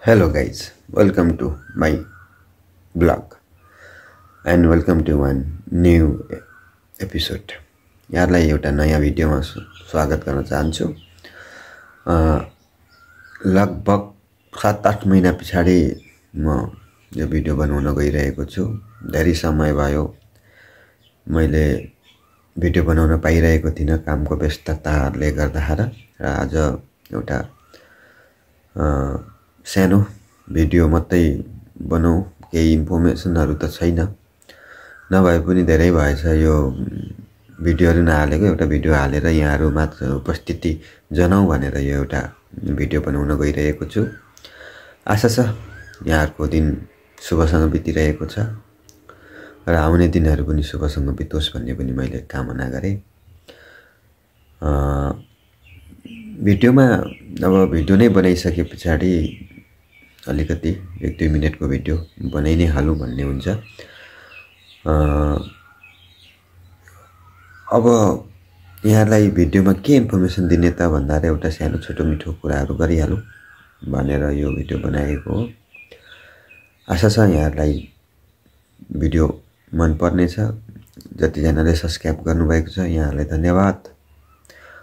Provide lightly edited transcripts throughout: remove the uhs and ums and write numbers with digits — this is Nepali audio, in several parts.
Hello guys, welcome to my blog and welcome to one new episode. यहाँलाई एउटा नयाँ भिडियोमा स्वागत गर्न चाहन्छु। लगभग 7-8 महिना पछाडि म यो भिडियो बनाउन गइरहेको छु। धेरै समय भयो मैले भिडियो बनाउन पाइरहेको थिइन कामको व्यस्तताले गर्दा र आज एउटा सानो भिडियो मात्रै बनाऊ केही इन्फर्मेसनहरु त छैन नभए पनि धेरै भएछ यो भिडियोहरु नहालेको एउटा भिडियो हालेर यहाँहरु मात्र उपस्थिति जनाऊ भनेर यो एउटा भिडियो बनाउन गइरहेको छु। आशा छ यहाँहरुको दिन शुभसँग बितिरहेको छ र आउने दिनहरु पनि शुभसँग बितोस् भन्ने पनि मैले कामना गरे। भिडियोमा अब भिडियो नै बनाइसके पछाडी अलिकति 1-2 मिनेटको भिडियो बनाइ नै हालौं भन्ने हुन्छ। अब यहाँलाई भिडियोमा के इन्फर्मेसन दिने त भन्दा एउटा सानो छोटो मिठो कुराहरु गरिहालौं भनेर यो भिडियो बनाएको हो। आशा छ यहाँलाई भिडियो मन पर्ने छ। जति जनाले सब्स्क्राइब गर्नु भएको छ यहाँलाई धन्यवाद।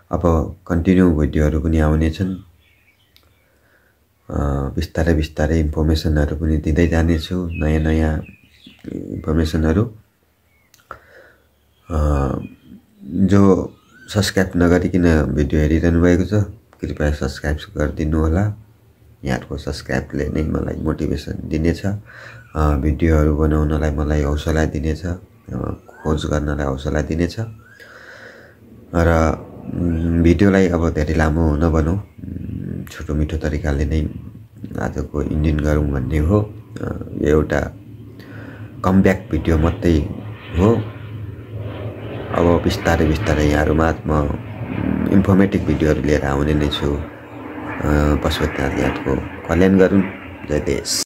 अब कन्टिन्यू भिडियोहरु पनि आउने छन्। बिस्तारै बिस्तारै इन्फर्मेसनहरु पनि दिँदै जाने छु नयाँ इन्फर्मेसनहरु। जो सब्स्क्राइब नगरिकिन भिडियो हेरिरहनु भएको छ कृपया सब्स्क्राइब गरिदिनु होला। यहाँहरुको सब्स्क्राइबले नै मलाई मोटिभेसन दिनेछ, भिडियोहरु बनाउनलाई मलाई हौसला दिनेछ, खोज गर्नलाई हौसला दिनेछ र भिडियोलाई अब धेरै लामो नबनाऊ छोटो मिठो तरिकाले नै आजको इन्डिङ गरौँ भन्ने हो। यो एउटा कमब्याक भिडियो मात्रै हो। अब बिस्तारै बिस्तारै यहाँहरुमा म इन्फर्मेटिभ भिडियोहरु लिएर आउने नै छु। पशुपतिनाथ यहाँको कल्याण गरून्। जय देश।